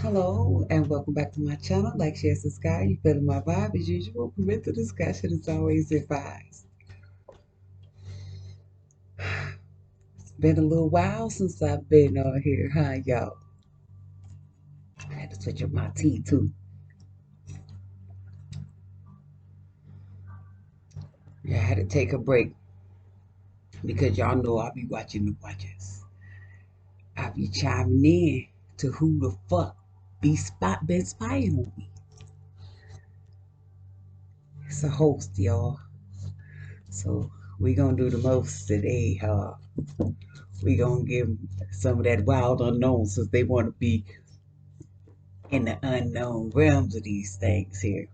Hello and welcome back to my channel. Like, share, subscribe. You feeling my vibe as usual. Parental discussion is always advised. It's been a little while since I've been on here, huh, y'all? I had to switch up my tea too. Yeah, I had to take a break because y'all know I'll be watching the watches. I'll be chiming in to who the fuck been spying on me. It's a host, y'all. So we gonna do the most today, huh? We gonna give some of that wild unknown since they want to be in the unknown realms of these things here.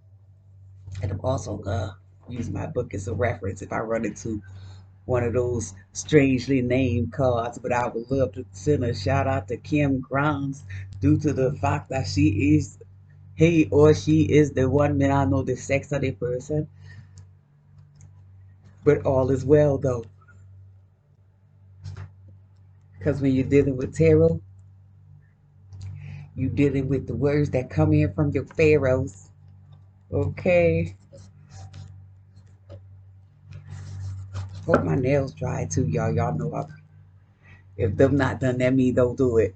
And I'm also gonna use my book as a reference if I run into one of those strangely named cards. But I would love to send a shout out to Kim Grimes due to the fact that he or she is the one man I know the sex of the person. But all is well though, because when you're dealing with tarot, you're dealing with the words that come in from your pharaohs. Okay. Hope my nails dry too, y'all. Y'all know if them not done, that mean don't do it.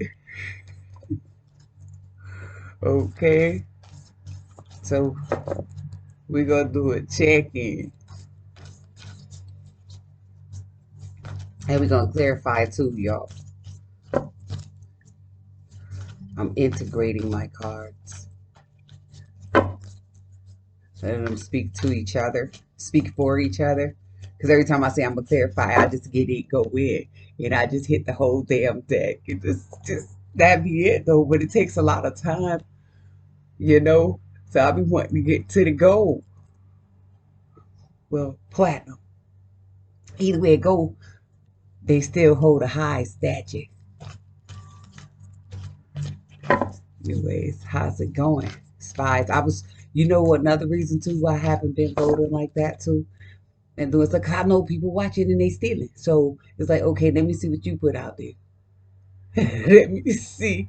Okay. So we're gonna do a check-in. And we're gonna clarify too, y'all. I'm integrating my cards. Letting them speak to each other, speak for each other. Because every time I say I'm gonna clarify, I just get it, go in. And I just hit the whole damn deck. It just that be it though, but it takes a lot of time, you know. So I'll be wanting to get to the goal. Well, platinum. Either way it go, they still hold a high stature. Anyways, how's it going? Spies. You know, another reason too why I haven't been voting like that too. And it's like, I know people watching and they stealing. So it's like, okay, let me see what you put out there. let me see.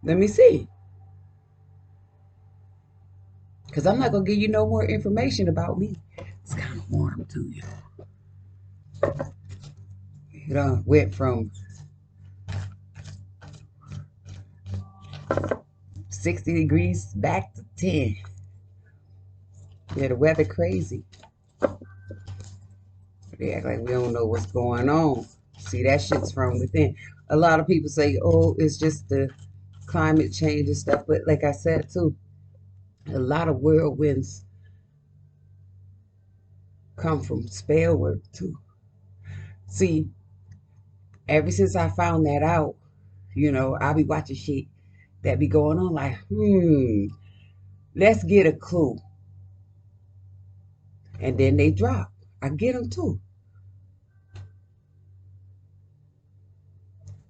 Let me see. Because I'm not going to give you no more information about me. It's kind of warm too, y'all. Went from 60 degrees back to 10. Yeah, the weather crazy. They act like we don't know what's going on. See, that shit's from within. A lot of people say, oh, it's just the climate change and stuff. But like I said, too, a lot of whirlwinds come from spell work, too. See, ever since I found that out, I'll be watching shit that be going on like, let's get a clue. And then they drop. I get them, too.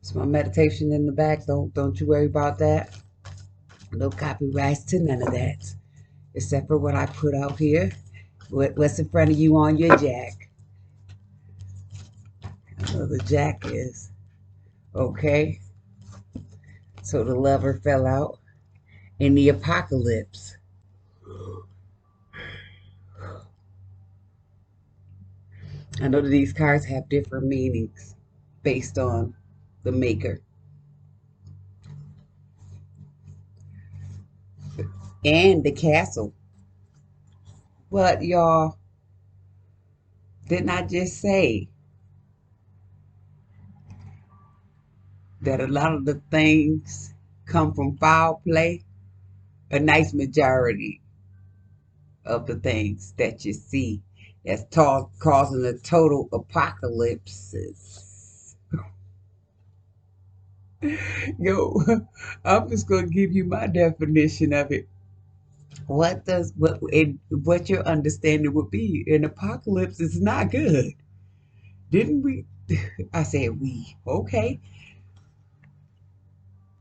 It's my meditation in the back. Don't you worry about that. No copyrights to none of that. Except for what I put out here. What's in front of you on your jack? I know the jack is. Okay. So the lover fell out in the apocalypse. I know that these cards have different meanings based on the maker. And the castle. But y'all, didn't I just say that a lot of the things come from foul play? A nice majority of the things that you see that's causing a total apocalypse. Yo, I'm just gonna give you my definition of it. What your understanding would be? An apocalypse is not good. Didn't we? I said we. Okay.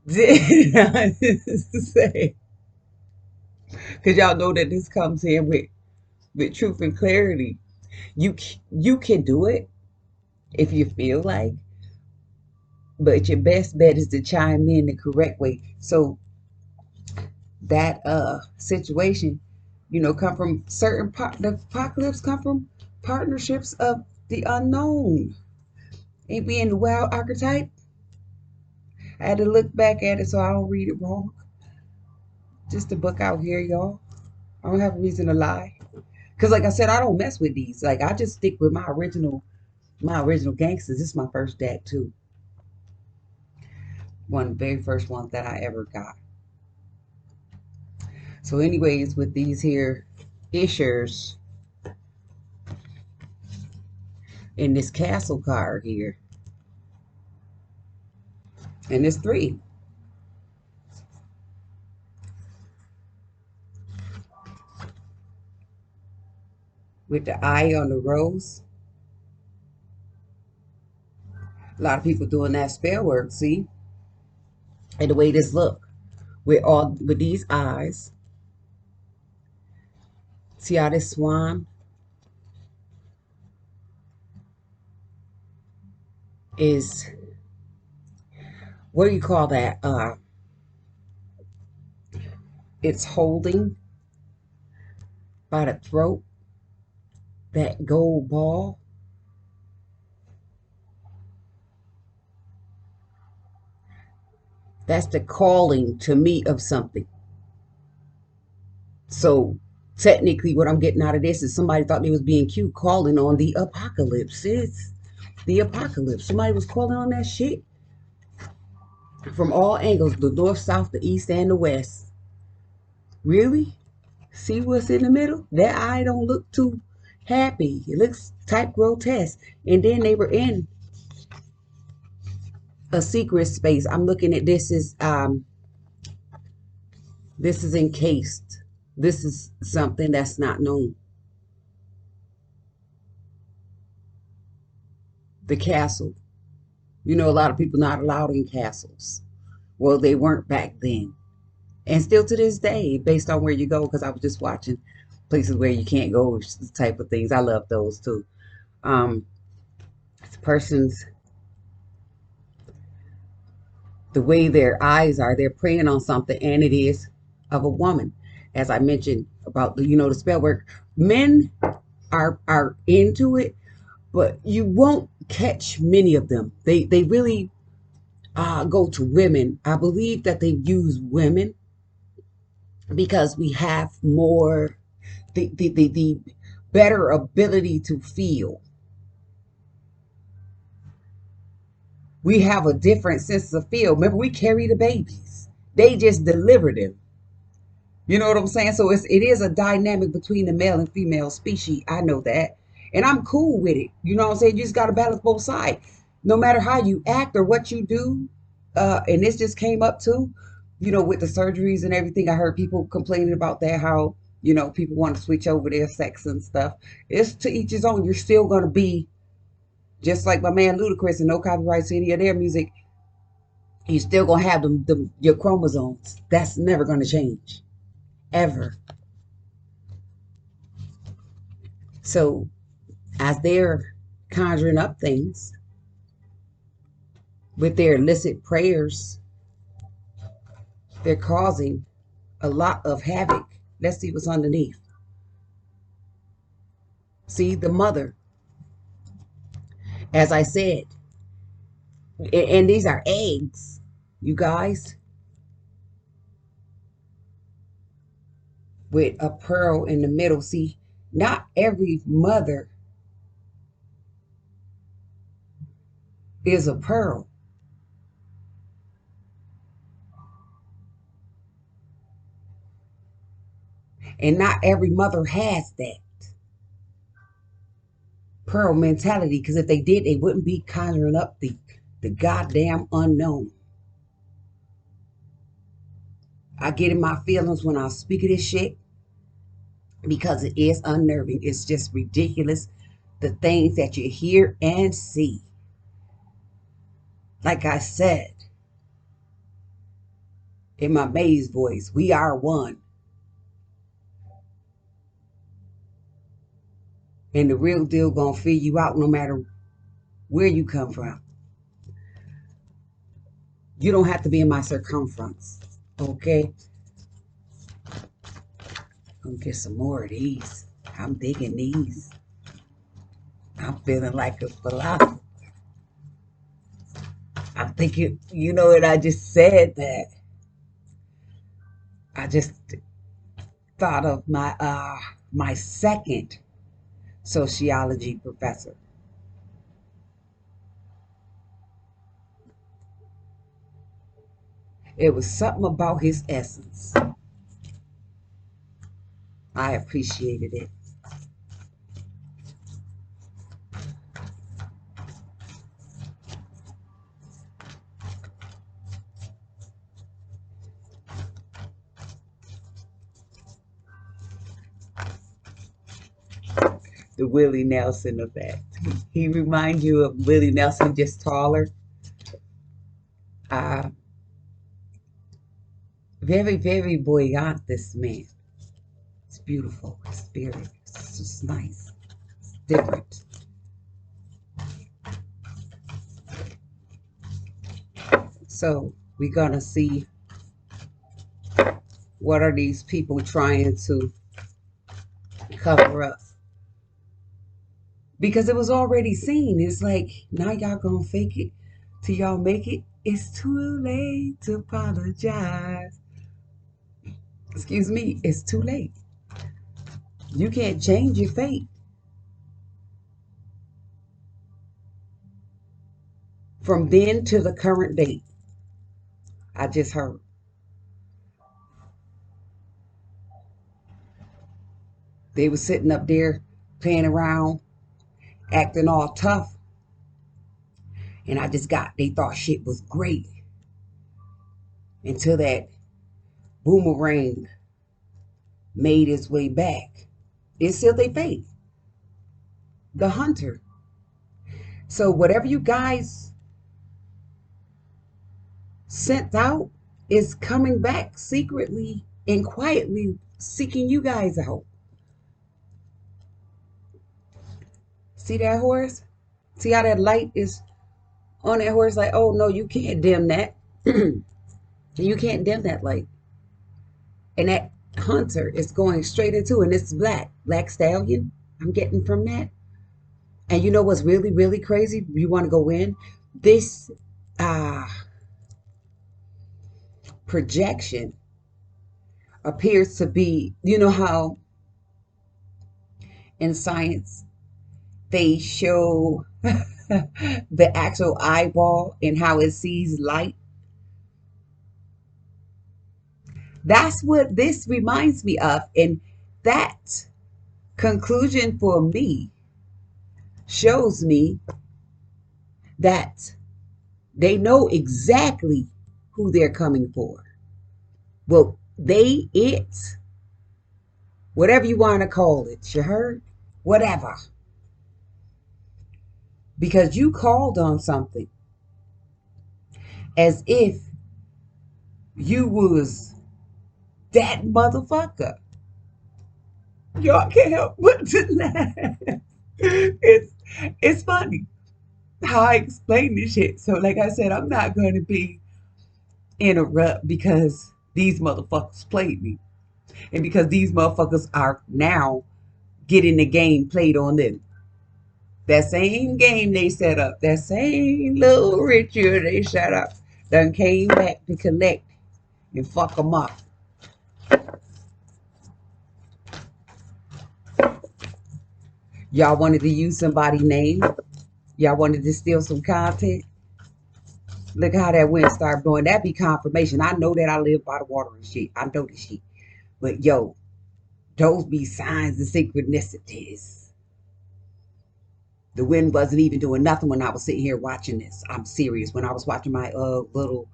Did I say? Because y'all know that this comes in with truth and clarity. You you can do it if you feel like, but your best bet is to chime in the correct way. So that situation, come from the apocalypse come from partnerships of the unknown. Ain't we in the wild archetype? I had to look back at it so I don't read it wrong. Just a book out here, y'all. I don't have a reason to lie. Cause like I said, I don't mess with these. Like I just stick with my original gangsters. This is my first deck too. One of the very first ones that I ever got. So anyways, with these here issues in this castle card here, and it's 3. With the eye on the rose. A lot of people doing that spell work, see? And the way this look. With these eyes. See how this swan is, what do you call that? It's holding by the throat that gold ball. That's the calling to me of something. So technically what I'm getting out of this is somebody thought they was being cute calling on the apocalypse. It's the apocalypse. Somebody was calling on that shit from all angles, the north, south, the east, and the west. Really? See what's in the middle? That eye don't look too happy. It looks type grotesque. And then they were in a secret space. I'm looking at this is encased. This is something that's not known. The castle. A lot of people not allowed in castles. Well, they weren't back then. And still to this day, based on where you go, because I was just watching places where you can't go, type of things. I love those too. Um, Persons, the way their eyes are, they're preying on something, and it is of a woman. As I mentioned about the spell work, men are into it, but you won't catch many of them. They really go to women. I believe that they use women because we have more the better ability to feel. We have a different sense of feel. Remember, we carry the babies. They just deliver them. You know what I'm saying? So it is a dynamic between the male and female species. I know that. And I'm cool with it. You know what I'm saying? You just got to balance both sides. No matter how you act or what you do, and this just came up too, with the surgeries and everything. I heard people complaining about that, how, people want to switch over their sex and stuff. It's to each his own. You're still going to be just like my man Ludacris, and no copyrights to any of their music. You're still going to have your chromosomes. That's never going to change. Ever. So as they're conjuring up things with their illicit prayers, they're causing a lot of havoc. Let's see what's underneath. See, the mother, as I said, and these are eggs, you guys, with a pearl in the middle. See, not every mother is a pearl. And not every mother has that pearl mentality, because if they did, they wouldn't be conjuring up the goddamn unknown. I get in my feelings when I speak of this shit because it is unnerving. It's just ridiculous, the things that you hear and see. Like I said in my maze voice, we are one. And the real deal gonna figure you out no matter where you come from. You don't have to be in my circumference. Okay? Gonna get some more of these. I'm digging these. I'm feeling like a philosopher. I'm thinking, you know what I just said that. I just thought of my second sociology professor. It was something about his essence. I appreciated it. The Willie Nelson effect. He reminds you of Willie Nelson, just taller. Uh, very, very buoyant, this man. It's beautiful. His spirit. It's just nice. It's different. So we're going to see what are these people trying to cover up. Because it was already seen. It's like, now y'all gonna fake it till y'all make it. It's too late to apologize. Excuse me, it's too late. You can't change your fate. From then to the current date. I just heard. They were sitting up there playing around, acting all tough. And they thought shit was great. Until that boomerang made its way back. It sealed their fate. The hunter. So whatever you guys sent out is coming back secretly and quietly seeking you guys out. See that horse? See how that light is on that horse? Like, oh no, you can't dim that. You can't dim that light. And that hunter is going straight into, and it's black stallion. I'm getting from that. And you know what's really, really crazy? You want to go in? This projection appears to be, you know how in science they show the actual eyeball and how it sees light? That's what this reminds me of. And that conclusion for me shows me that they know exactly who they're coming for. Well, whatever you want to call it, you heard? Whatever. Because you called on something as if you was that motherfucker. Y'all can't help but to laugh. It's funny how I explain this shit. So like I said, I'm not going to be interrupt because these motherfuckers played me. And because these motherfuckers are now getting the game played on them. That same game they set up, that same little ritual they set up, done came back to collect and fuck them up. Y'all wanted to use somebody's name. Y'all wanted to steal some content. Look how that wind started blowing. That be confirmation. I know that I live by the water and shit. I know this shit. But yo, those be signs of synchronicities. The wind wasn't even doing nothing when I was sitting here watching this. I'm serious. When I was watching my little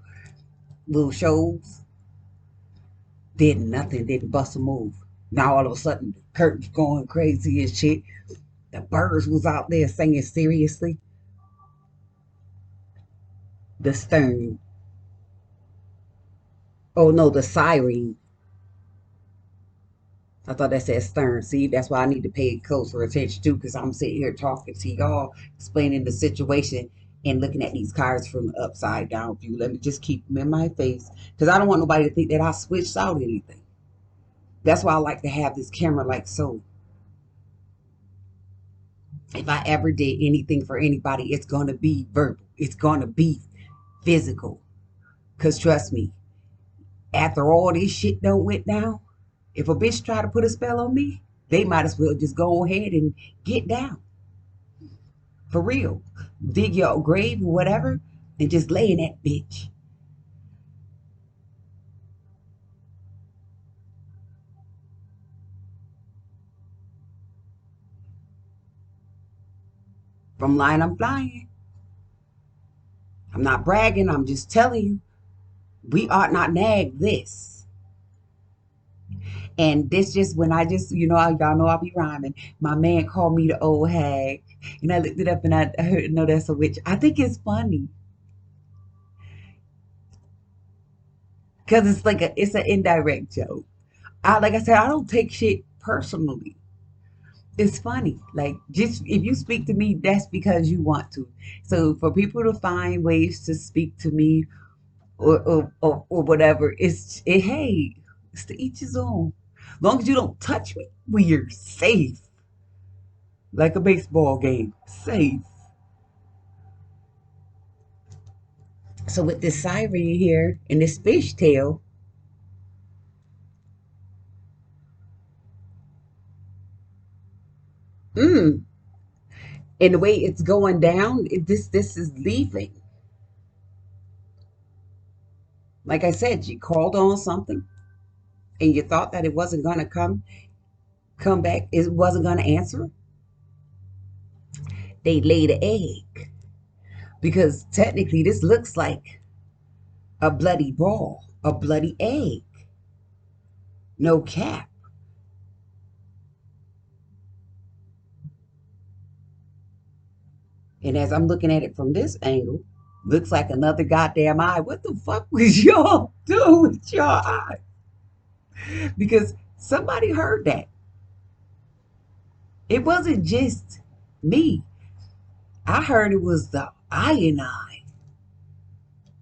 shows, did nothing, didn't bust a move. Now all of a sudden, the curtains going crazy and shit. The birds was out there singing seriously. The stern. Oh no, the siren. I thought that said stern. See, that's why I need to pay closer attention to, because I'm sitting here talking to y'all, explaining the situation and looking at these cards from the upside down view. Let me just keep them in my face because I don't want nobody to think that I switched out anything. That's why I like to have this camera like so. If I ever did anything for anybody, it's going to be verbal. It's going to be physical. Because trust me, after all this shit done went down, if a bitch try to put a spell on me, they might as well just go ahead and get down. For real. Dig your grave or whatever and just lay in that bitch. From lying, I'm flying. I'm not bragging. I'm just telling you, we ought not nag this. And this just when I just, y'all know I'll be rhyming. My man called me the old hag. And I looked it up and I heard, no, that's a witch. I think it's funny. Because it's an indirect joke. Like I said, I don't take shit personally. It's funny. Like, just if you speak to me, that's because you want to. So for people to find ways to speak to me or whatever, hey, it's to each his own. As long as you don't touch me, we're safe. Like a baseball game, safe. So with this siren here and this fishtail, and the way it's going down, this is leaving. Like I said, you called on something and you thought that it wasn't gonna come back, it wasn't gonna answer. They laid an egg because technically this looks like a bloody ball, a bloody egg. No cap. And as I'm looking at it from this angle, looks like another goddamn eye. What the fuck was y'all doing with your eye? Because somebody heard that. It wasn't just me. I heard it was the eye and eye.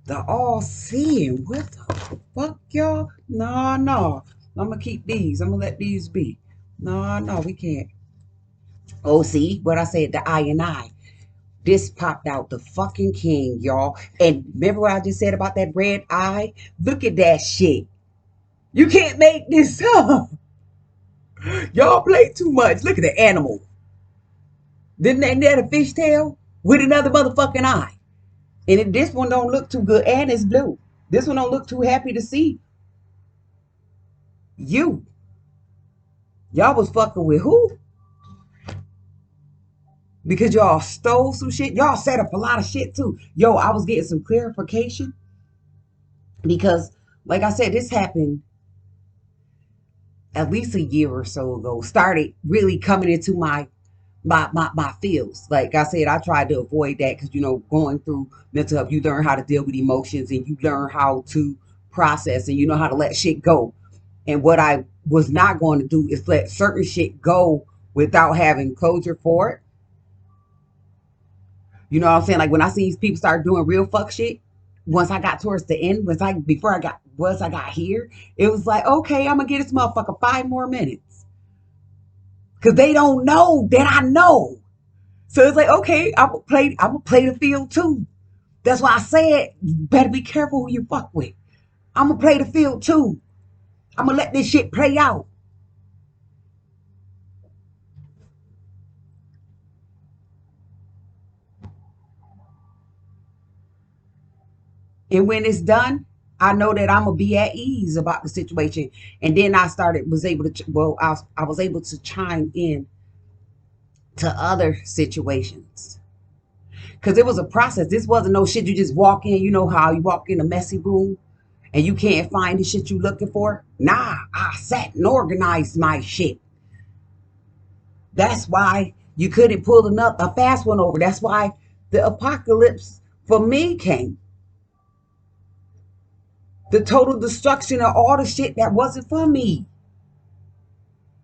The all seeing. What the fuck, y'all? No, no. I'm gonna keep these. I'm gonna let these be. No, no, we can't. Oh, see what I said? The eye and eye. This popped out the fucking king, y'all. And remember what I just said about that red eye? Look at that shit. You can't make this up. Y'all play too much. Look at the animal. Didn't that a fishtail with another motherfucking eye? And this one don't look too good, and it's blue. This one don't look too happy to see you. Y'all was fucking with who? Because y'all stole some shit. Y'all set up a lot of shit too. Yo, I was getting some clarification because, like I said, this happened at least a year or so ago. Started really coming into my feels. Like I said, I tried to avoid that because going through mental health, you learn how to deal with emotions and you learn how to process and you know how to let shit go. And what I was not going to do is let certain shit go without having closure for it. You know what I'm saying? Like when I see these people start doing real fuck shit, once I got towards the end, once I got here, it was like, okay, I'm gonna give this motherfucker 5 more minutes. Cause they don't know that I know. So it's like, okay, I'm gonna play the field too. That's why I said you better be careful who you fuck with. I'm gonna play the field too. I'm gonna let this shit play out. And when it's done, I know that I'm gonna be at ease about the situation. And then I was able to chime in to other situations because it was a process. This wasn't no shit you just walk in. You know how you walk in a messy room and you can't find the shit you looking for. Nah, I sat and organized my shit. That's why you couldn't pull a fast one over. That's why the apocalypse for me came. The total destruction of all the shit that wasn't for me.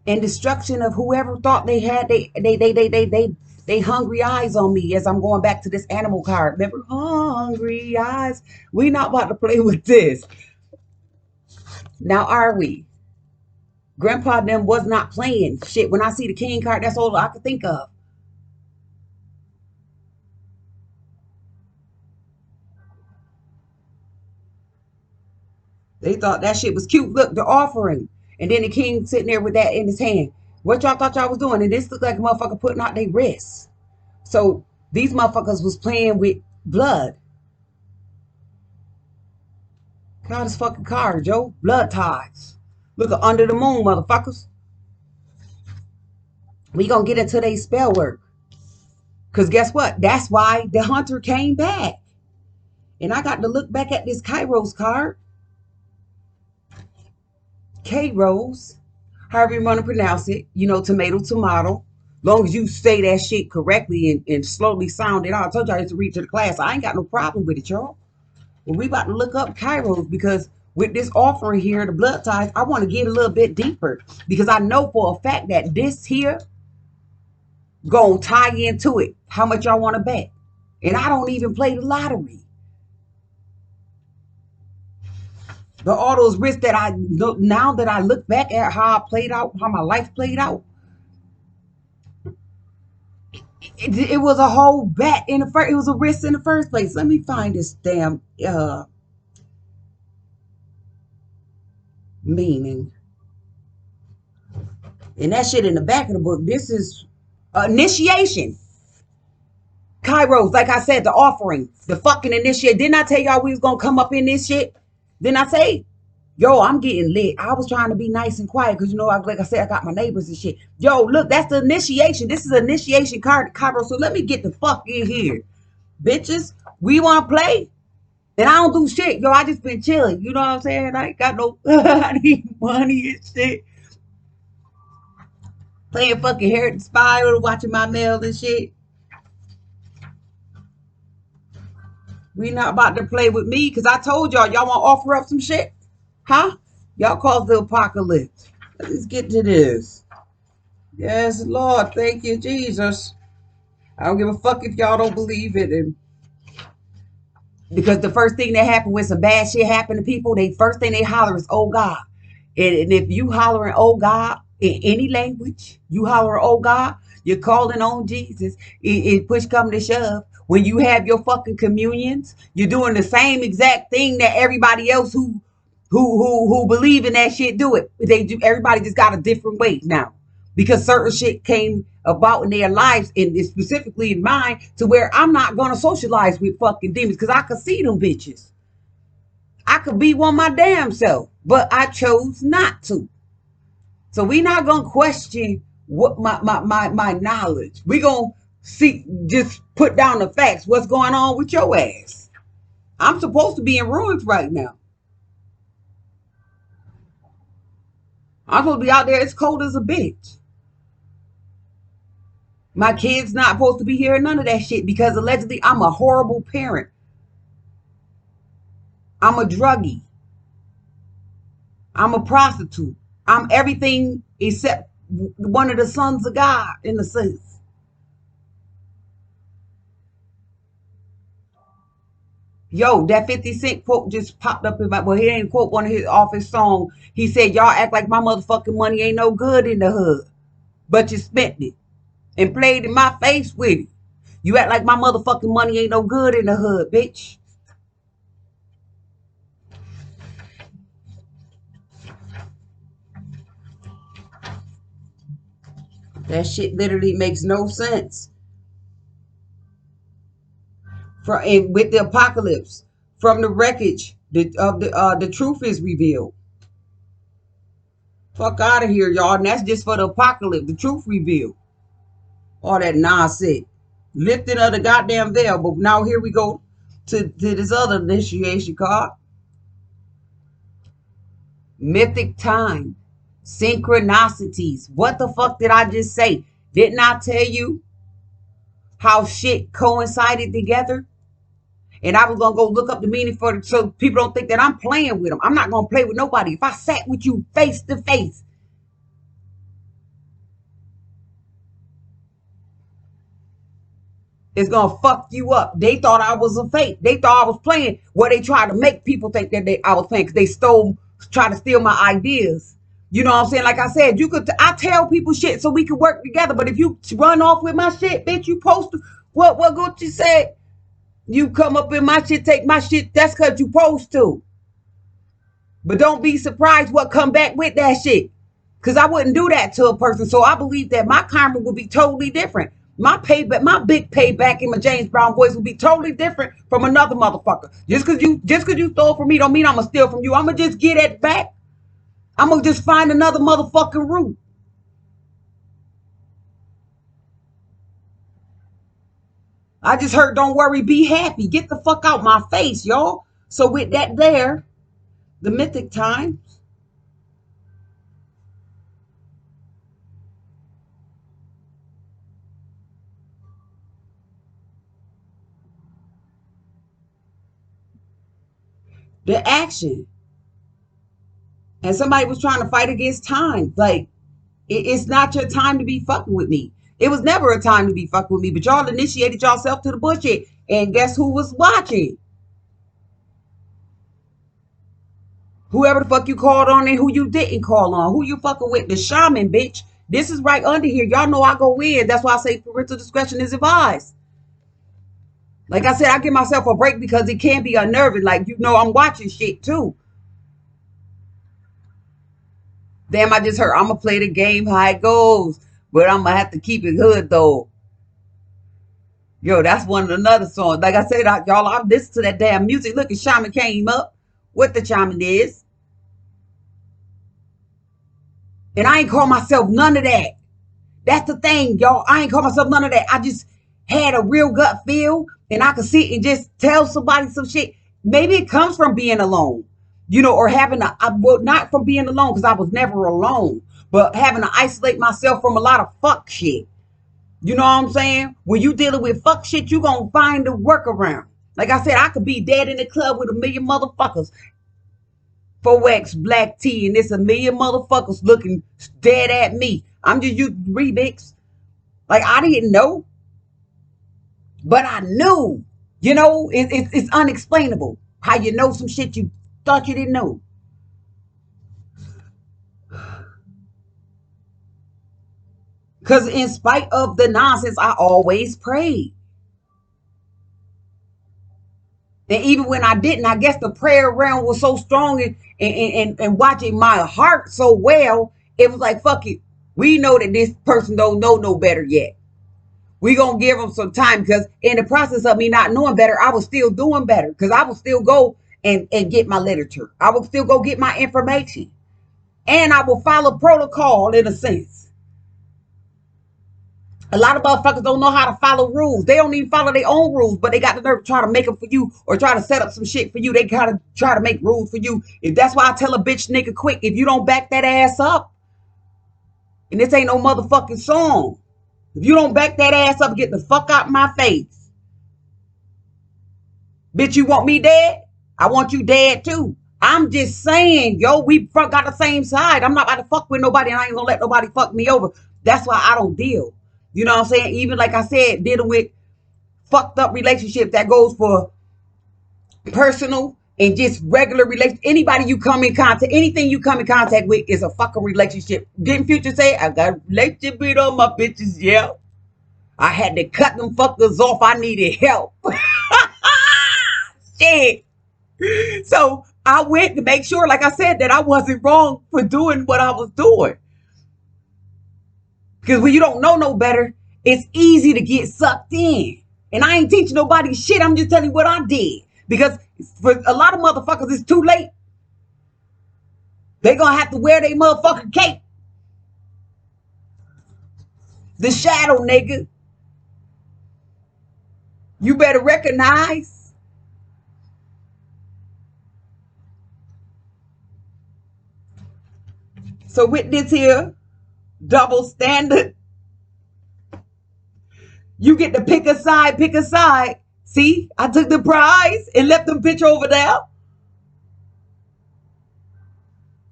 And destruction of whoever thought they had they They hungry eyes on me as I'm going back to this animal card. Remember, hungry eyes. We not about to play with this. Now, are we? Grandpa and them was not playing shit. When I see the king card, that's all I could think of. They thought that shit was cute. Look, the offering. And then the king sitting there with that in his hand. What y'all thought y'all was doing? And this looked like a motherfucker putting out their wrists. So these motherfuckers was playing with blood. God is fucking card, Joe. Blood ties. Look under the moon, motherfuckers. We gonna get into their spell work. Cause guess what? That's why the hunter came back. And I got to look back at this Kairos card. Kairos, however you want to pronounce it. You know, tomato, tomato. Long as you say that shit correctly and slowly sound it out. I told y'all I used to read to the class. I ain't got no problem with it, y'all. Well, we about to look up Kairos because with this offering here, the blood ties, I want to get a little bit deeper because I know for a fact that this here gonna tie into it. How much y'all want to bet? And I don't even play the lottery. But all those risks that I know now that I look back at how I played out, how my life played out, it was a whole bet in the first. It was a risk in the first place. Let me find this damn meaning. And that shit in the back of the book. This is initiation. Kairos, like I said, the offering, the fucking initiate. Didn't I tell y'all we was gonna come up in this shit? Didn't I say, yo, I'm getting lit. I was trying to be nice and quiet because you know, like I said, I got my neighbors and shit. Yo, look, that's the initiation. This is an initiation card, Kairos. So let me get the fuck in here, bitches. We want to play, and I don't do shit. Yo, I just been chilling. You know what I'm saying? I ain't got no I need money and shit. Playing fucking Heritage Spy or watching my mail and shit. We not about to play with me because I told y'all want to offer up some shit. Huh? Y'all caused the apocalypse. Let's get to this. Yes, Lord. Thank you, Jesus. I don't give a fuck if y'all don't believe it. And because the first thing that happened when some bad shit happened to people, they first thing they holler is, oh God. And if you hollering, oh God, in any language, you holler, oh God, you're calling on Jesus. It push come to shove. When you have your fucking communions, you're doing the same exact thing that everybody else who believe in that shit do it. They do. Everybody just got a different way now because certain shit came about in their lives and specifically in mine to where I'm not gonna socialize with fucking demons because I could see them bitches. I could be one my damn self, but I chose not to. So we not gonna question what my knowledge. We gonna see just put down the facts. What's going on with your ass? I'm supposed to be in ruins right now. I'm supposed to be out there. It's cold as a bitch. My kids not supposed to be hearing none of that shit because allegedly I'm a horrible parent. I'm a druggie. I'm a prostitute. I'm everything except one of the sons of God in the sense. Yo, that 50 Cent quote just popped up in my, well, he ain't quote one of his off his song. He said, y'all act like my motherfucking money ain't no good in the hood, but you spent it and played in my face with it. You act like my motherfucking money ain't no good in the hood, bitch. That shit literally makes no sense. With the apocalypse, from the wreckage, the truth is revealed. Fuck out of here, y'all. And that's just for the apocalypse. The truth revealed. All that nonsense. Lifting of the goddamn veil. But now here we go to this other initiation card. Mythic time. Synchronicities. What the fuck did I just say? Didn't I tell you how shit coincided together? And I was gonna go look up the meaning for it so people don't think that I'm playing with them. I'm not gonna play with nobody. If I sat with you face to face, It's gonna fuck you up. They thought I was a fake. They thought I was playing. Well, they tried to make people think that I was playing because they try to steal my ideas. You know what I'm saying? Like I said, I tell people shit so we can work together. But if you run off with my shit, bitch, you supposed to. What Gucci said? You come up in my shit, take my shit. That's because you supposed to. But don't be surprised what come back with that shit. Because I wouldn't do that to a person. So I believe that my karma will be totally different. My payback, my big payback in my James Brown voice will be totally different from another motherfucker. Just cause you stole from me don't mean I'm gonna steal from you. I'm gonna just get it back. I'm gonna just find another motherfucking route. I just heard don't worry, be happy. Get the fuck out my face, y'all. So with that there, the mythic times. The action. And somebody was trying to fight against time. Like, it's not your time to be fucking with me. It was never a time to be fucking with me, but y'all initiated yourself to the bullshit. And guess who was watching? Whoever the fuck you called on and who you didn't call on. Who you fucking with? The shaman, bitch. This is right under here. Y'all know I go in. That's why I say parental discretion is advised. Like I said, I give myself a break because it can be unnerving. Like, I'm watching shit too. Damn, I just heard I'm going to play the game how it goes. But I'm going to have to keep it hood, though. Yo, that's one of another songs. Like I said, y'all, I'm listening to that damn music. Look, at Shaman came up. What the Shaman is. And I ain't call myself none of that. That's the thing, y'all. I ain't call myself none of that. I just had a real gut feel. And I could sit and just tell somebody some shit. Maybe it comes from being alone. Or having not from being alone, because I was never alone, but having to isolate myself from a lot of fuck shit. You know what I'm saying? When you dealing with fuck shit, you gonna find a workaround. Like I said, I could be dead in the club with a million motherfuckers. 4X black tea, and it's a million motherfuckers looking dead at me. I'm just using remix. Like, I didn't know, but I knew. It's unexplainable how you know some shit you thought you didn't know. Because in spite of the nonsense, I always prayed. And even when I didn't, I guess the prayer realm was so strong and watching my heart so well, it was like, fuck it. We know that this person don't know no better yet. We gonna give them some time, because in the process of me not knowing better, I was still doing better, because I would still go and get my literature. I would still go get my information. And I will follow protocol in a sense. A lot of motherfuckers don't know how to follow rules. They don't even follow their own rules, but they got the nerve to try to make them for you or try to set up some shit for you. They gotta try to make rules for you. If that's why I tell a bitch nigga quick, if you don't back that ass up, and this ain't no motherfucking song. If you don't back that ass up, get the fuck out my face. Bitch, you want me dead? I want you dead too. I'm just saying, yo, we got the same side. I'm not about to fuck with nobody, and I ain't gonna let nobody fuck me over. That's why I don't deal. You know what I'm saying? Even like I said, dealing with fucked up relationships, that goes for personal and just regular relations. Anybody you come in contact, anything you come in contact with is a fucking relationship. Didn't Future say, I got a relationship with all my bitches? Yeah. I had to cut them fuckers off. I needed help. Shit. So I went to make sure, like I said, that I wasn't wrong for doing what I was doing. Because when you don't know no better, it's easy to get sucked in. And I ain't teaching nobody shit. I'm just telling you what I did. Because for a lot of motherfuckers, it's too late. They gonna have to wear their motherfucking cape. The shadow, nigga. You better recognize. So with this here double standard, you get to pick a side, pick a side. See, I took the prize and left them bitch over there.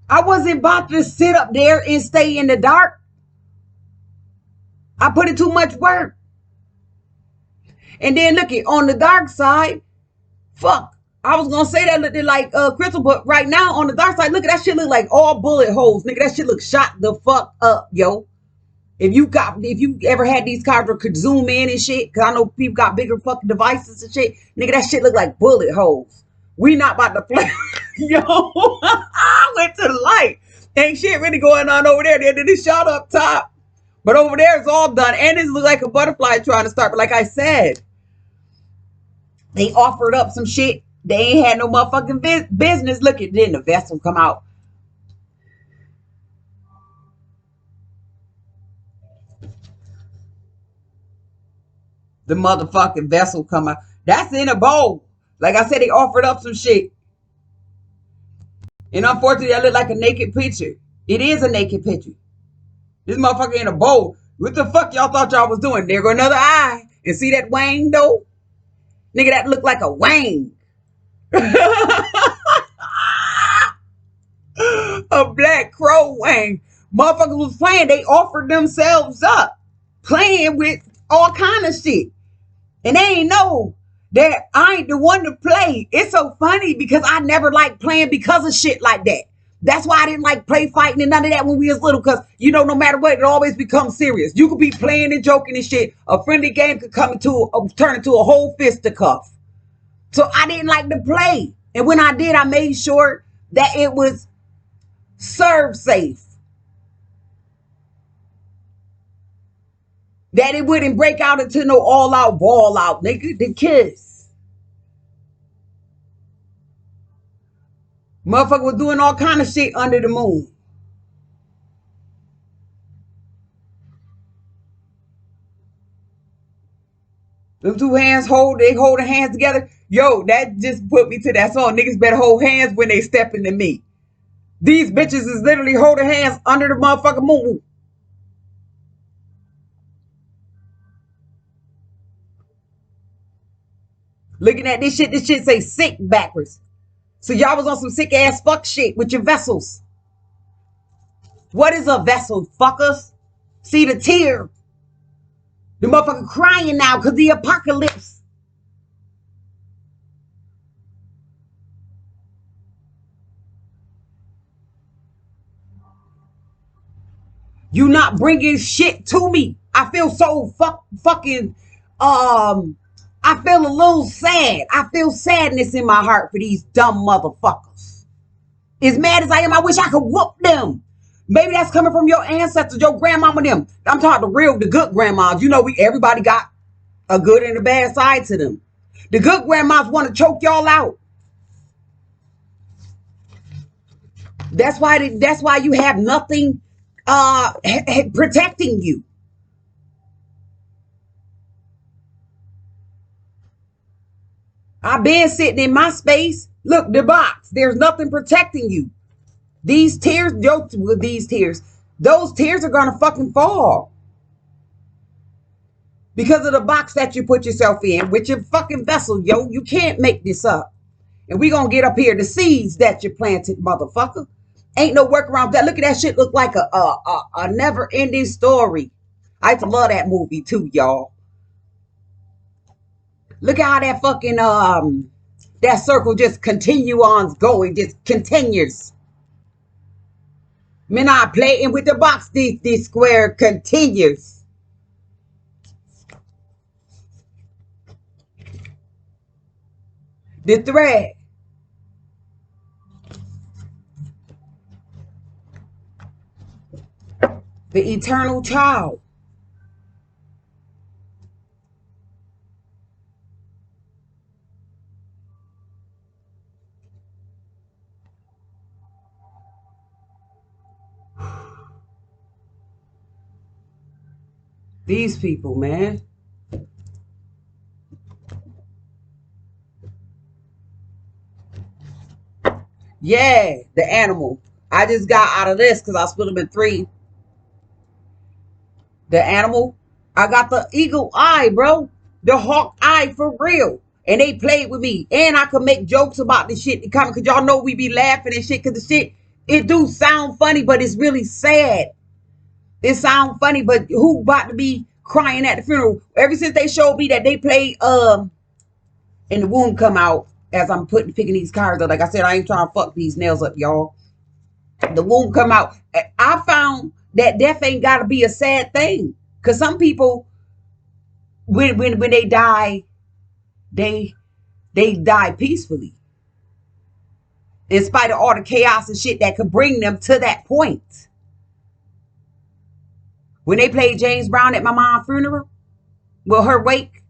I wasn't about to sit up there and stay in the dark. I put in too much work. And then look it on the dark side. Fuck. I was gonna say that looked like crystal, but right now on the dark side, look at that shit look like all bullet holes, nigga. That shit look shot the fuck up, yo. If you ever had these cars that could zoom in and shit, cause I know people got bigger fucking devices and shit, nigga, that shit look like bullet holes. We not about to play. Yo, I went to the light. Ain't shit really going on over there. Then it shot up top. But over there it's all done. And it look like a butterfly trying to start. But like I said, they offered up some shit. They ain't had no motherfucking business. Look at then the vessel come out. The motherfucking vessel come out. That's in a bowl. Like I said, they offered up some shit. And unfortunately, that looked like a naked picture. It is a naked picture. This motherfucker in a bowl. What the fuck y'all thought y'all was doing? There go another eye. And see that wang though? Nigga, that looked like a wang. A black crow wang. Motherfuckers was playing. They offered themselves up. Playing with all kind of shit. And they ain't know that I ain't the one to play. It's so funny because I never liked playing because of shit like that. That's why I didn't like play fighting and none of that when we was little. Because, you know, no matter what, it always becomes serious. You could be playing and joking and shit. A friendly game could turn into a whole fisticuff. So I didn't like to play. And when I did, I made sure that it was serve safe. That it wouldn't break out into no all out, ball out, nigga. The kiss. Motherfucker was doing all kind of shit under the moon. Them two hands they hold their hands together. Yo, that just put me to that song. Niggas better hold hands when they step into me. These bitches is literally holding hands under the motherfucking moon. Looking at this shit say sick backwards. So y'all was on some sick ass fuck shit with your vessels. What is a vessel, fuckers? See the tear. The motherfucker crying now because the apocalypse. You not bringing shit to me. I feel so fucking I feel a little sad. I feel sadness in my heart for these dumb motherfuckers. As mad as I am, I wish I could whoop them. Maybe that's coming from your ancestors, your grandmama them. I'm talking the good grandmas. You know, everybody got a good and a bad side to them. The good grandmas want to choke y'all out. That's why you have nothing protecting you. I've been sitting in my space. Look, the box. There's nothing protecting you. These tears, those tears are gonna fucking fall. Because of the box that you put yourself in with your fucking vessel, yo. You can't make this up. And we gonna get up here. The seeds that you planted, motherfucker. Ain't no workaround that. Look at that shit look like a never-ending story. I used to love that movie too, y'all. Look at how that fucking that circle just going, just continues. Me not playing with the box. This square continues. The thread. The eternal child. These people, man. Yeah, the animal. I just got out of this because I split them in 3. The animal. I got the eagle eye, bro. The hawk eye for real. And they played with me. And I could make jokes about this shit. Because y'all know we be laughing and shit. Because the shit, it do sound funny, but it's really sad. It sound funny, but who about to be crying at the funeral. Ever since they showed me that they played and the womb come out as I'm picking these cards up. Like I said, I ain't trying to fuck these nails up, y'all. The womb come out. I found that death ain't gotta be a sad thing. Cause some people when they die, they die peacefully. In spite of all the chaos and shit that could bring them to that point. When they played James Brown at my mom's funeral, well, her wake,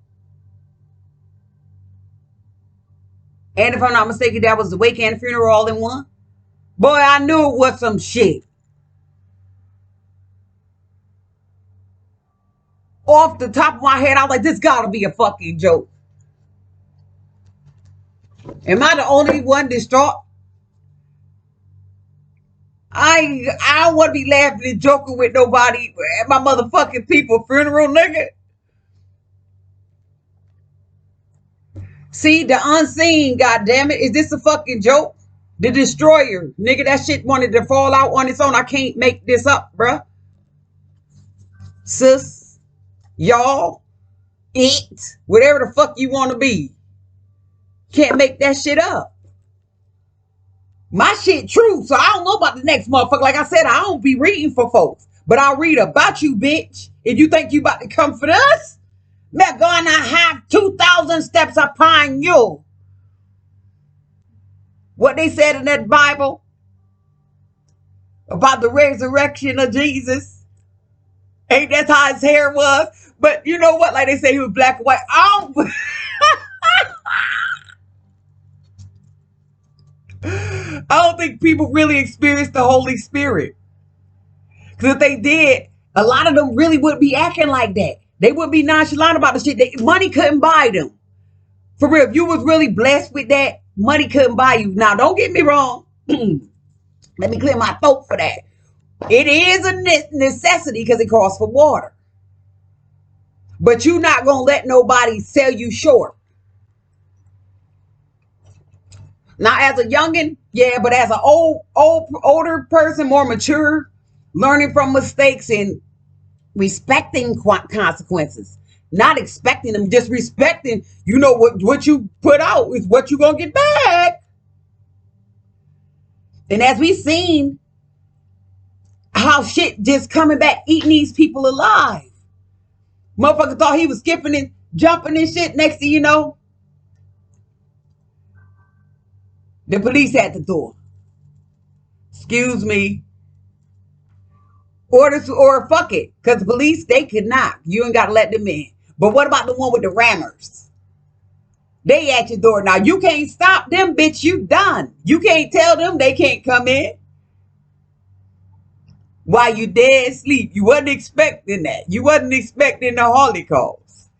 and if I'm not mistaken, that was the wake and the funeral all in one. Boy, I knew it was some shit. Off the top of my head, I was like, this gotta be a fucking joke. Am I the only one distraught? I don't want to be laughing and joking with nobody at my motherfucking people funeral, nigga. See, the unseen, goddammit. Is this a fucking joke? The destroyer. Nigga, that shit wanted to fall out on its own. I can't make this up, bruh. Sis, y'all, it, whatever the fuck you want to be. Can't make that shit up. My shit true, so I don't know about the next motherfucker. Like I said, I don't be reading for folks. But I'll read about you, bitch. If you think you about to come for us, we're gonna have 2,000 steps upon you. What they said in that Bible about the resurrection of Jesus. Ain't that how his hair was? But you know what? Like they say he was black and white. I don't think people really experienced the Holy Spirit. Because if they did, a lot of them really wouldn't be acting like that. They wouldn't be nonchalant about the shit. Money couldn't buy them. For real, if you was really blessed with that, money couldn't buy you. Now, don't get me wrong. Let me clear my throat for that. It is a necessity because it costs for water. But you're not going to let nobody sell you short. Now, as a youngin', yeah, but as an older person, more mature, learning from mistakes and respecting consequences, not expecting them, just respecting, you know, what you put out is what you're going to get back. And as we've seen, how shit just coming back, eating these people alive. Motherfucker thought he was skipping and jumping and shit. Next thing you know, the police at the door. Excuse me. Or fuck it. Because the police, they could not. You ain't got to let them in. But what about the one with the rammers? They at your door. Now, you can't stop them, bitch. You done. You can't tell them they can't come in. While you dead asleep. You wasn't expecting that. You wasn't expecting the Holocaust.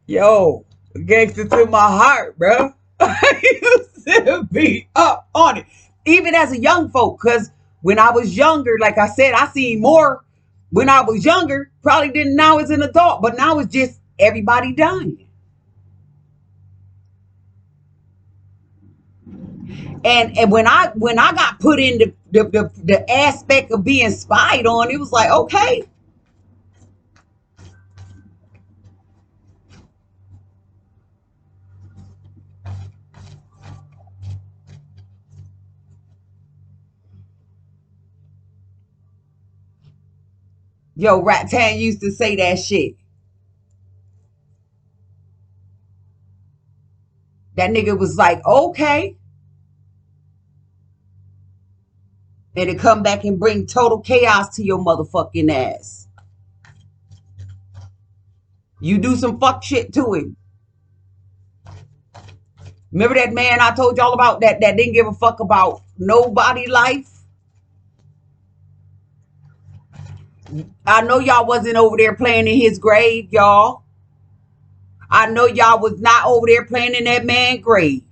Yo, gangster to my heart, bro. I used to be up on it. Even as a young folk, because when I was younger, like I said, I seen more when I was younger. Probably didn't now as an adult, but now it's just everybody dying. And when I got put in the aspect of being spied on, it was like, okay. Yo, Rattan used to say that shit. That nigga was like, okay. And to come back and bring total chaos to your motherfucking ass. You do some fuck shit to him. Remember that man I told y'all about that didn't give a fuck about nobody life? I know y'all wasn't over there playing in his grave, y'all. I know y'all was not over there playing in that man's grave.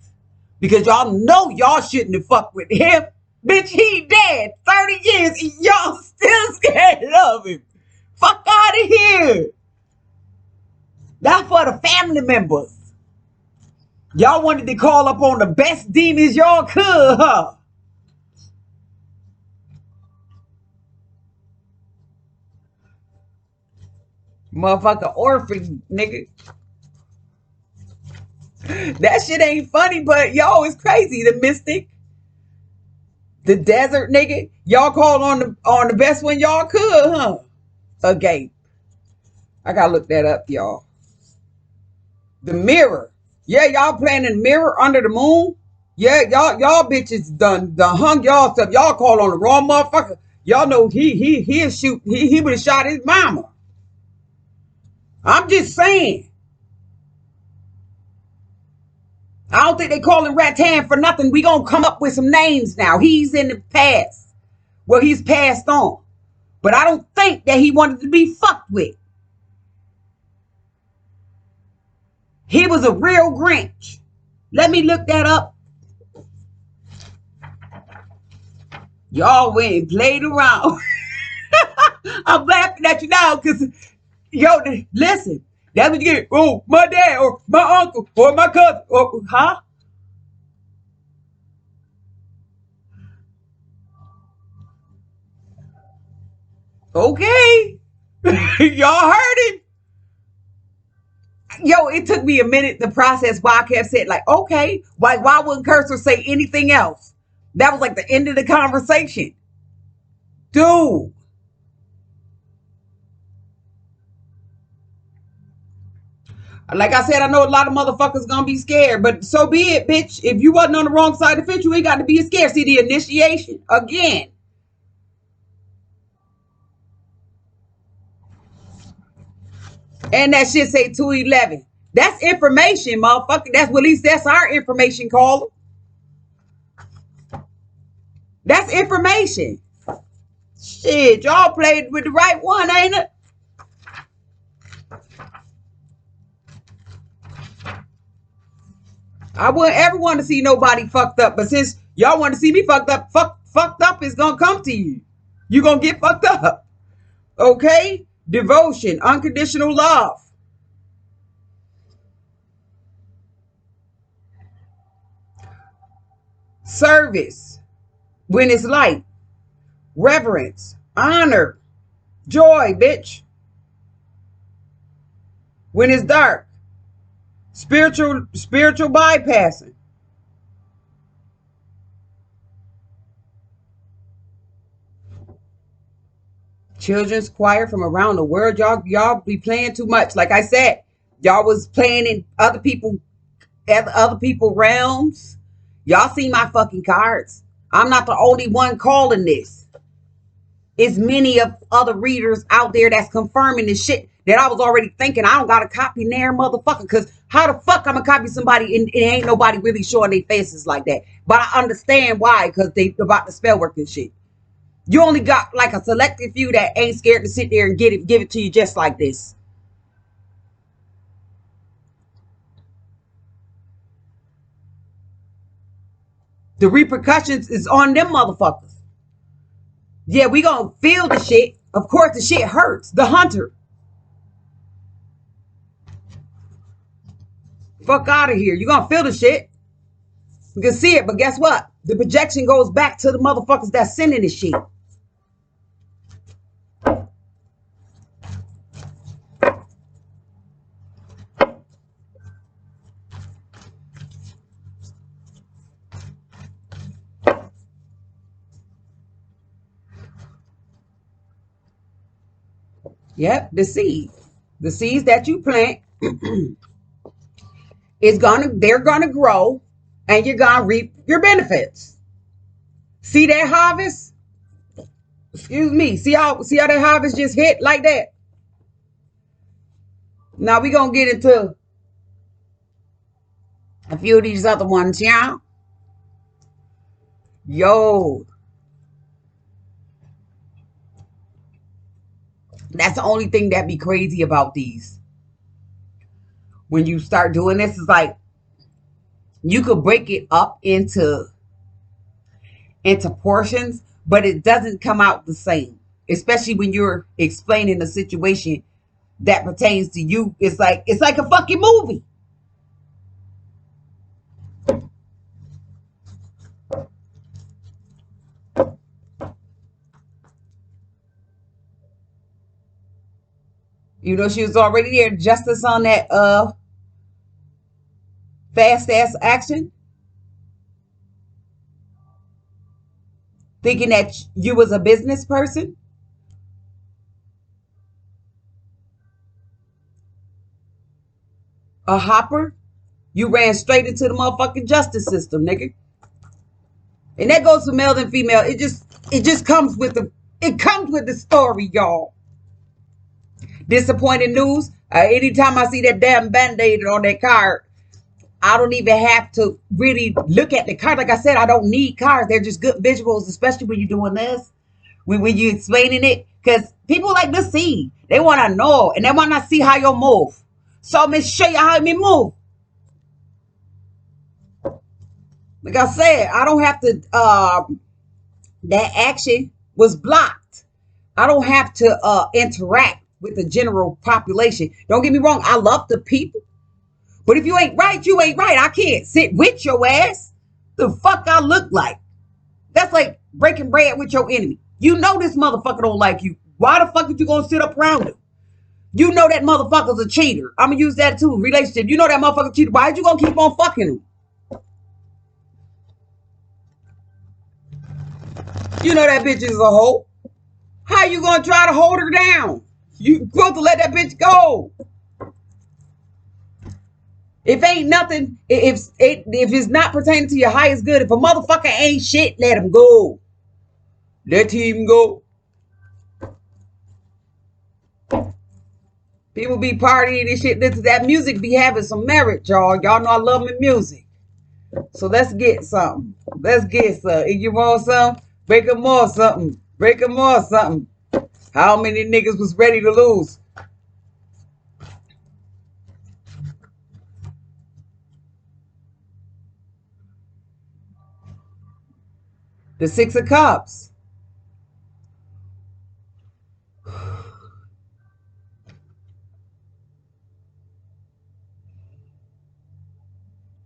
Because y'all know y'all shouldn't have fucked with him. Bitch, he dead. 30 years. Y'all still scared of him. Fuck out of here. That's for the family members. Y'all wanted to call up on the best demons y'all could, huh? Motherfucker orphan, nigga. That shit ain't funny, but yo, it's crazy. The mystic, the desert nigga. Y'all called on the best one y'all could, huh? Okay. I gotta look that up, y'all. The mirror. Yeah, y'all playing in the mirror under the moon. Yeah, y'all bitches done hung y'all stuff. Y'all called on the wrong motherfucker. Y'all know he'll shoot. He would have shot his mama. I'm just saying. I don't think they calling Rattan for nothing. We gonna come up with some names now. He's in the past. Well, he's passed on. But I don't think that he wanted to be fucked with. He was a real Grinch. Let me look that up. Y'all went and played around. I'm laughing at you now because, yo, listen. That's what you get. Oh, my dad or my uncle or my cousin. Or, huh? Okay. Y'all heard him. Yo, it took me a minute to process why I kept saying, like, okay, why wouldn't Cursor say anything else? That was like the end of the conversation. Dude. Like I said, I know a lot of motherfuckers gonna be scared, but so be it, bitch. If you wasn't on the wrong side of the fence, you ain't got to be scared. See the initiation again. And that shit say 211. That's information, motherfucker. That's what at least that's our information caller. That's information. Shit, y'all played with the right one, ain't it? I wouldn't ever want to see nobody fucked up, but since y'all want to see me fucked up, fucked up is gonna come to you. You gonna get fucked up. Okay? Devotion, unconditional love. Service, when it's light. Reverence, honor, joy, bitch. When it's dark. Spiritual bypassing. Children's choir from around the world. Y'all be playing too much. Like I said, y'all was playing in other people realms. Y'all see my fucking cards. I'm not the only one calling this. It's many of other readers out there that's confirming this shit that I was already thinking. I don't got a copy there, motherfucker. Because how the fuck I'm gonna copy somebody and ain't nobody really showing their faces like that? But I understand why, because they about the spell work and shit. You only got like a selected few that ain't scared to sit there and give it to you just like this. The repercussions is on them motherfuckers. Yeah, we gonna feel the shit. Of course, the shit hurts. The hunter. Fuck out of here. You gonna feel the shit. You can see it, but guess what? The projection goes back to the motherfuckers that's sending this shit. Yep, the seed. The seeds that you plant they're gonna grow and you're gonna reap your benefits. See that harvest? Excuse me. See how that harvest just hit like that? Now we gonna get into a few of these other ones, yeah. Yo, that's the only thing that be crazy about these. When you start doing this, it's like you could break it up into portions, but it doesn't come out the same. Especially when you're explaining a situation that pertains to you. It's like a fucking movie. You know, she was already there. Justice on that fast ass action, thinking that you was a business person, a hopper. You ran straight into the motherfucking justice system, nigga. And that goes for male and female. It just comes with the story, y'all. Disappointing news. Anytime I see that damn band-aid on that card, I don't even have to really look at the card. Like I said, I don't need cards. They're just good visuals, especially when you're doing this. When you're explaining it. Because people like to see. They want to know. And they want to see how you move. So I'm going to show you how me move. Like I said, I don't have to, that action was blocked. I don't have to interact with the general population. Don't get me wrong. I love the people. But if you ain't right, you ain't right. I can't sit with your ass. The fuck I look like. That's like breaking bread with your enemy. You know this motherfucker don't like you. Why the fuck are you gonna sit up around him? You know that motherfucker's a cheater. I'm gonna use that too. Relationship. You know that motherfucker cheater. Why you gonna keep on fucking him? You know that bitch is a hoe. How you gonna try to hold her down? You supposed to let that bitch go. If ain't nothing, if it's not pertaining to your highest good, if a motherfucker ain't shit, let him go. Let him go. People be partying and shit. That music be having some merit, y'all. Y'all know I love my music. So let's get something. Let's get some. If you want some, break them more something. Break them more something. How many niggas was ready to lose? The Six of Cups.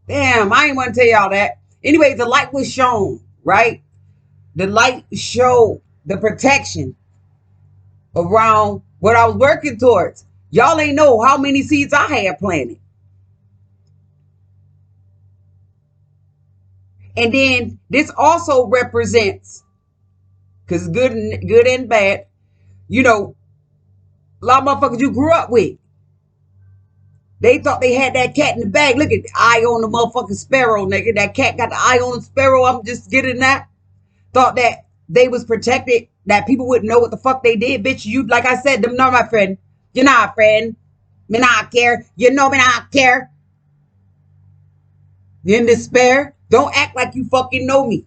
Damn, I ain't want to tell y'all that. Anyway, the light was shown, right? The light showed the protection around what I was working towards. Y'all ain't know how many seeds I had planted. And then this also represents, because good and bad, you know, a lot of motherfuckers you grew up with. They thought they had that cat in the bag. Look at the eye on the motherfucking sparrow, nigga. That cat got the eye on the sparrow. I'm just getting that. Thought that they was protected, that people wouldn't know what the fuck they did. Bitch, you, like I said, them not my friend. You're not a friend. Me not care. You know me not care. You in despair? Don't act like you fucking know me.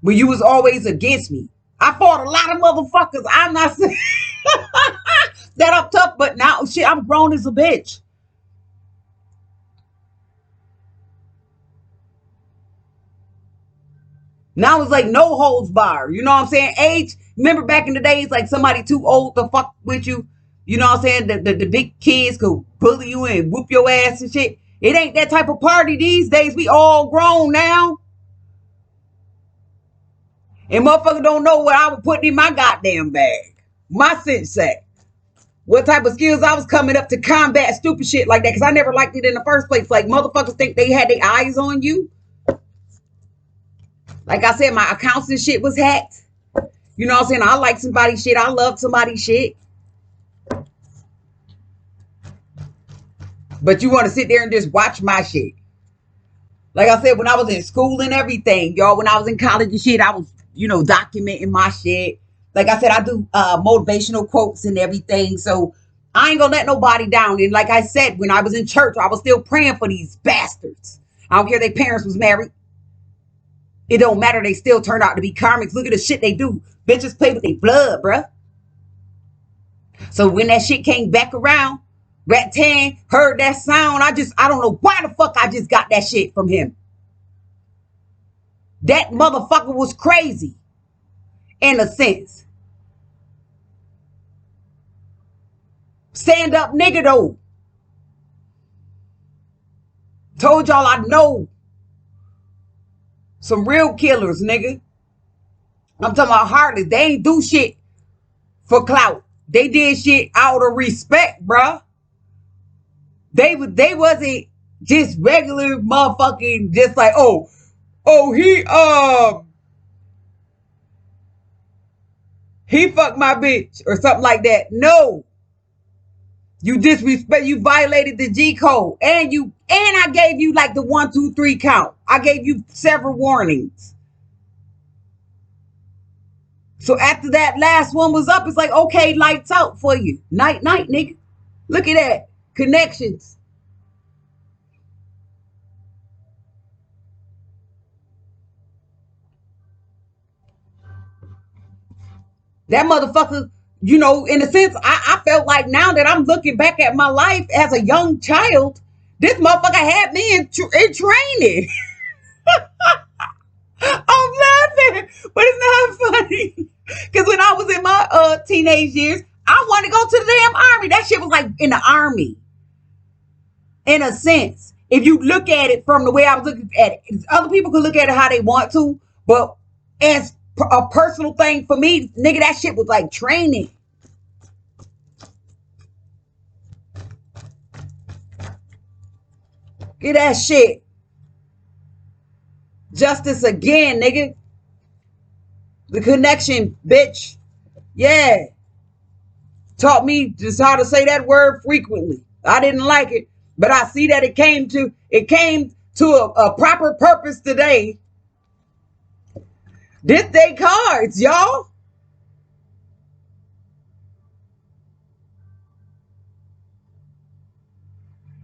When you was always against me. I fought a lot of motherfuckers. I'm not saying that I'm tough, but now shit, I'm grown as a bitch. Now it's like no holds bar. You know what I'm saying? Age, remember back in the days, like somebody too old to fuck with you. You know what I'm saying? The big kids could bully you and whoop your ass and shit. It ain't that type of party these days. We all grown now. And motherfucker don't know what I was putting in my goddamn bag. My sense sack. What type of skills I was coming up to combat stupid shit like that. Because I never liked it in the first place. Like motherfuckers think they had their eyes on you. Like I said, my accounts and shit was hacked. You know what I'm saying? I like somebody's shit. I love somebody's shit. But you want to sit there and just watch my shit. Like I said, when I was in school and everything, y'all, when I was in college and shit, I was, documenting my shit. Like I said, I do motivational quotes and everything. So I ain't gonna let nobody down. And like I said, when I was in church, I was still praying for these bastards. I don't care their parents was married. It don't matter. They still turn out to be karmics. Look at the shit they do. Bitches play with their blood, bruh. So when that shit came back around, Rat Tan heard that sound. I don't know why the fuck I just got that shit from him. That motherfucker was crazy. In a sense. Stand up nigga though. Told y'all I know some real killers, nigga. I'm talking about heartless. They ain't do shit for clout. They did shit out of respect, bruh. They wasn't just regular motherfucking just like, oh he fucked my bitch or something like that. No. You disrespect, you violated the G code. And I gave you like the 1, 2, 3 count. I gave you several warnings. So after that last one was up, it's like, okay, lights out for you. Night, night, nigga. Look at that. Connections. That motherfucker, in a sense, I felt like now that I'm looking back at my life as a young child, this motherfucker had me in training. I'm laughing, but it's not funny. Because when I was in my teenage years, I wanted to go to the damn army. That shit was like in the army. In a sense, if you look at it from the way I was looking at it, other people can look at it how they want to, but as a personal thing for me, nigga, that shit was like training. Get that shit. Justice again, nigga. The connection, bitch. Yeah. Taught me just how to say that word frequently. I didn't like it, but I see that it came to a proper purpose today. This they cards, y'all.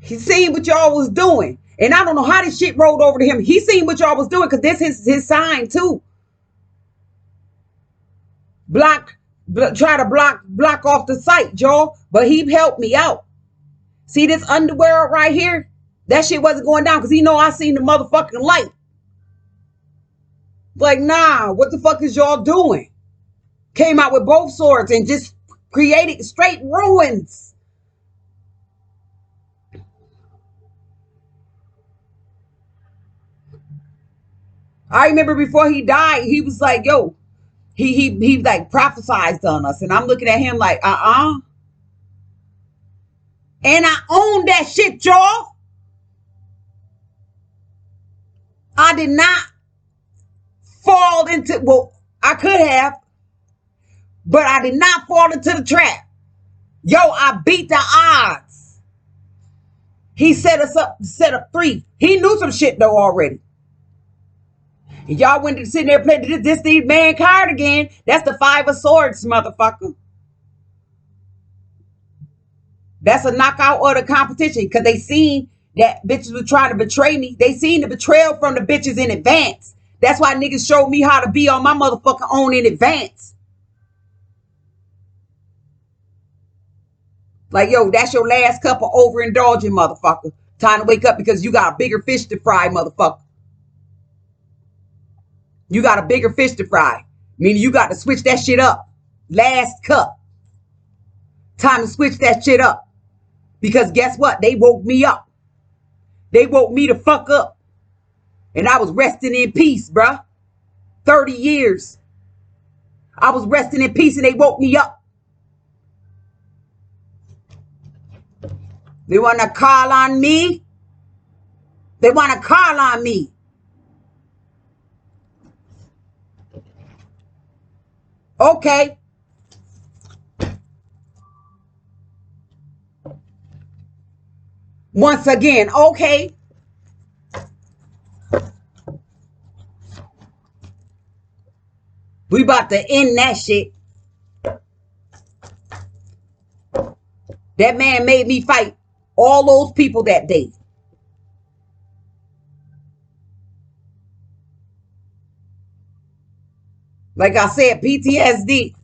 He seen what y'all was doing. And I don't know how this shit rolled over to him. He seen what y'all was doing because this is his sign too. Try to block off the site, y'all. But he helped me out. See this underwear right here? That shit wasn't going down because he know I seen the motherfucking light. Like, nah, what the fuck is y'all doing? Came out with both swords and just created straight ruins. I remember before he died, he was like, yo, he like prophesized on us. And I'm looking at him like, And I own that shit, y'all. I did not fall into, well, I could have, but I did not fall into the trap. Yo, I beat the odds. He set up 3. He knew some shit though already. And y'all went to sitting there playing this man card again. That's the 5 of Swords, motherfucker. That's a knockout of the competition because they seen that bitches were trying to betray me. They seen the betrayal from the bitches in advance. That's why niggas showed me how to be on my motherfucking own in advance. Like, yo, that's your last cup of overindulging, motherfucker. Time to wake up because you got a bigger fish to fry, motherfucker. You got a bigger fish to fry. Meaning you got to switch that shit up. Last cup. Time to switch that shit up. Because guess what? They woke me up. They woke me the fuck up. And I was resting in peace, bruh. 30 years. I was resting in peace and they woke me up. They want to call on me. They want to call on me. Okay. Once again, okay. We about to end that shit. That man made me fight all those people that day. Like I said, PTSD.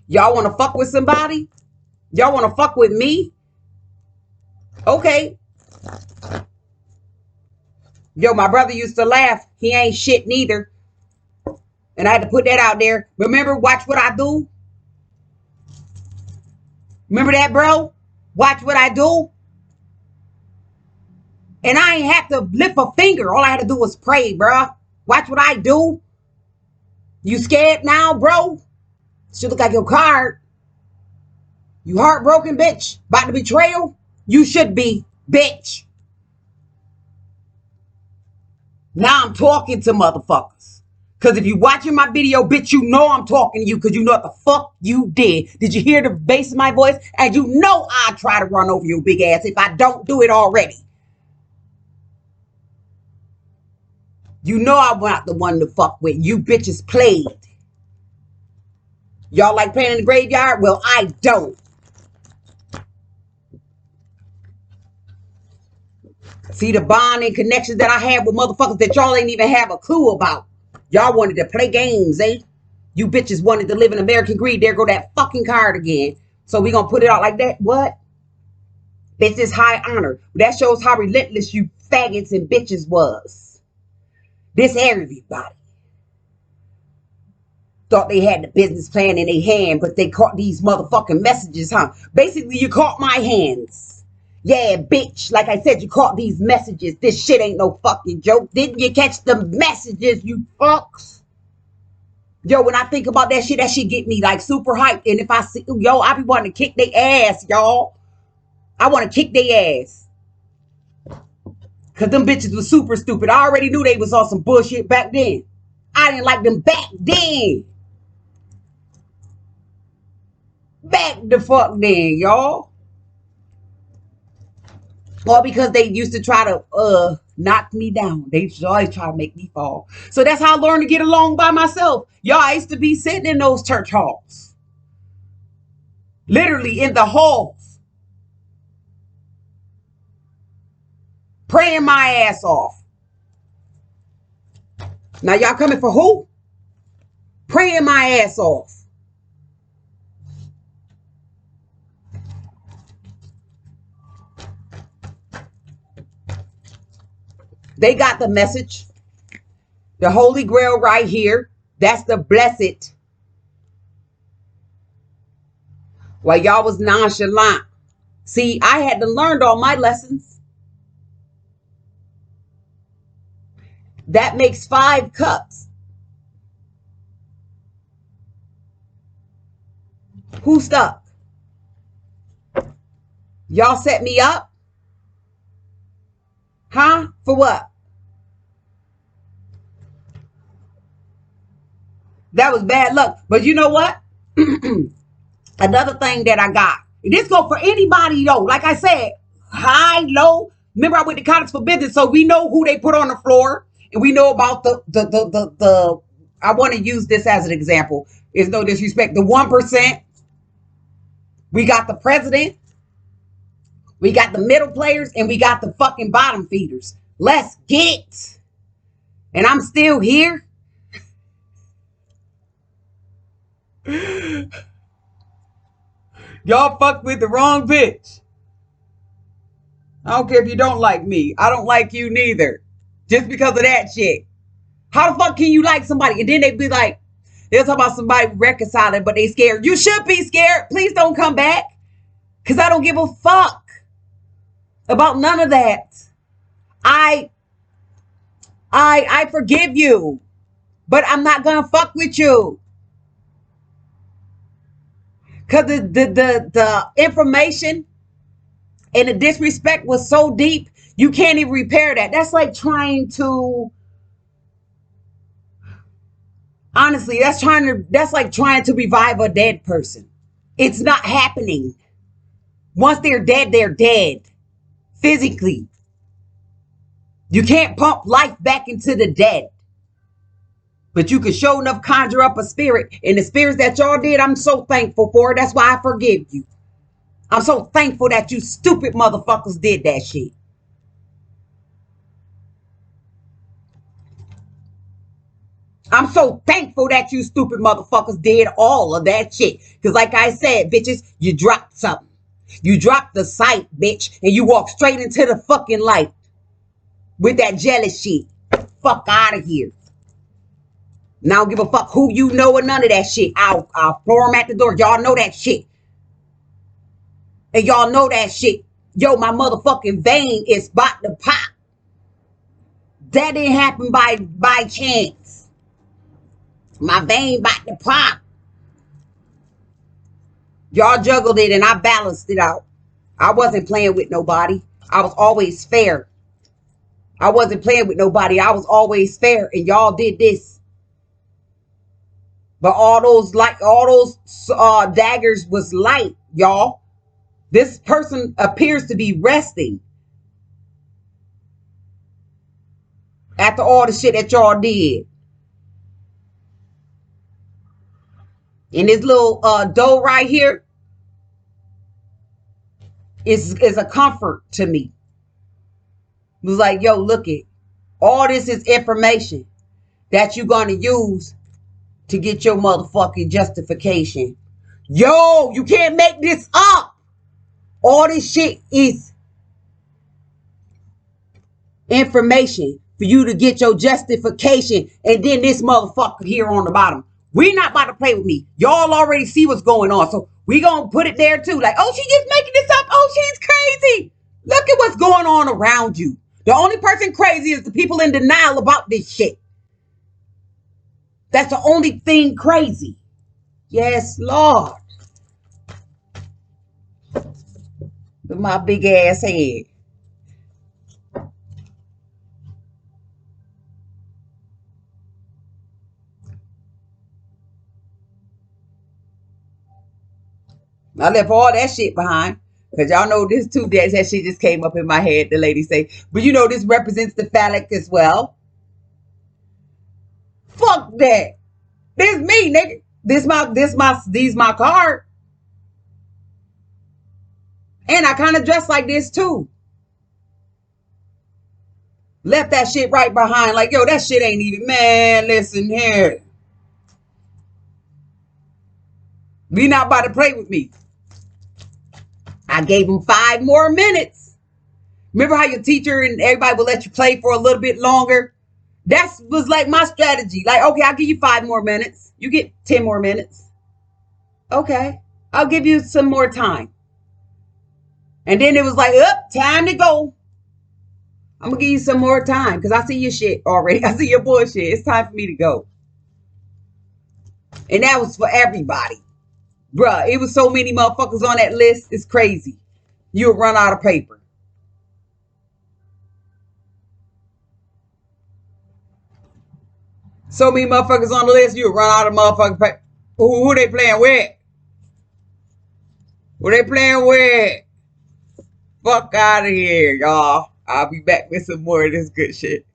Y'all want to fuck with somebody? Y'all want to fuck with me? Okay. Yo, my brother used to laugh. He ain't shit neither. And I had to put that out there. Remember, watch what I do? Remember that, bro? Watch what I do? And I ain't have to lift a finger. All I had to do was pray, bro. Watch what I do. You scared now, bro? She look like your card. You heartbroken, bitch? About to betrayal? You should be, bitch. Now I'm talking to motherfuckers. Because if you watching my video, bitch, you know I'm talking to you because you know what the fuck you did. Did you hear the bass of my voice? And you know I try to run over your big ass if I don't do it already. You know I'm not the one to fuck with. You bitches played. Y'all like playing in the graveyard? Well, I don't. See the bond and connections that I have with motherfuckers that y'all ain't even have a clue about. Y'all wanted to play games, eh? You bitches wanted to live in American greed. There go that fucking card again. So we gonna put it out like that? What? Bitch, this high honor. That shows how relentless you faggots and bitches was. This everybody thought they had the business plan in their hand, but they caught these motherfucking messages, huh? Basically, you caught my hands. Yeah, bitch. Like I said, you caught these messages. This shit ain't no fucking joke. Didn't you catch the messages, you fucks? Yo, when I think about that shit get me like super hyped. And if I see, yo, I be wanting to kick their ass, y'all. I want to kick their ass. Because them bitches was super stupid. I already knew they was on some bullshit back then. I didn't like them back then. Back the fuck then, y'all. Or because they used to try to knock me down. They used to always try to make me fall. So that's how I learned to get along by myself. Y'all, I used to be sitting in those church halls. Literally in the halls. Praying my ass off. Now y'all coming for who? Praying my ass off. They got the message. The Holy Grail right here. That's the blessed. While y'all was nonchalant. See, I had to learn all my lessons. That makes 5 cups. Who stuck? Y'all set me up? Huh? For what? That was bad luck. But you know what? Another thing that I got. This go for anybody though. Like I said, high, low. Remember I went to college for business, so we know who they put on the floor. And we know about the I want to use this as an example. It's no disrespect. The 1%. We got the president. We got the middle players. And we got the fucking bottom feeders. Let's get it. And I'm still here. Y'all fucked with the wrong bitch. I don't care if you don't like me. I don't like you neither. Just because of that shit. How the fuck can you like somebody? And then they be like, they'll talk about somebody reconciling, but they scared. You should be scared. Please don't come back. Because I don't give a fuck about none of that. I forgive you. But I'm not going to fuck with you. Because the information and the disrespect was so deep, you can't even repair that. That's like trying to, honestly, that's like trying to revive a dead person. It's not happening. Once they're dead. Physically. You can't pump life back into the dead. But you can show enough conjure up a spirit. And the spirits that y'all did, I'm so thankful for it. That's why I forgive you. I'm so thankful that you stupid motherfuckers did that shit. I'm so thankful that you stupid motherfuckers did all of that shit. Because like I said, bitches, you dropped something. You dropped the sight, bitch. And you walked straight into the fucking light. With that jealous shit. Fuck out of here. Now I don't give a fuck who you know or none of that shit. I'll throw them at the door. Y'all know that shit. And y'all know that shit. Yo, my motherfucking vein is about to pop. That didn't happen by chance. My vein about to pop. Y'all juggled it and I balanced it out. I wasn't playing with nobody. I was always fair. I wasn't playing with nobody. I was always fair. And y'all did this. But all those daggers was light, y'all. This person appears to be resting after all the shit that y'all did. And this little dough right here is a comfort to me. It was like, yo, look it. All this is information that you're going to use to get your motherfucking justification. Yo, you can't make this up. All this shit is information for you to get your justification. And then this motherfucker here on the bottom. We're not about to play with me. Y'all already see what's going on. So we going to put it there too. Like, oh, she just making this up. Oh, she's crazy. Look at what's going on around you. The only person crazy is the people in denial about this shit. That's the only thing crazy. Yes, Lord. With my big ass head. I left all that shit behind. Because y'all know this too, that shit just came up in my head, the lady say. But you know this represents the phallic as well. Fuck that. This me, nigga. These my card. And I kind of dress like this too. Left that shit right behind. Like, yo, that shit ain't even, man, listen here. We not about to play with me. I gave him 5 more minutes. Remember how your teacher and everybody will let you play for a little bit longer? That was like my strategy. Like, okay, I'll give you 5 more minutes. You get 10 more minutes. Okay, I'll give you some more time. And then it was like, time to go. I'm going to give you some more time because I see your shit already. I see your bullshit. It's time for me to go. And that was for everybody. Bruh, it was so many motherfuckers on that list. It's crazy. You'll run out of paper. So many motherfuckers on the list, you'll run out of motherfucking paper. Who they playing with? Who they playing with? Fuck out of here, y'all. I'll be back with some more of this good shit.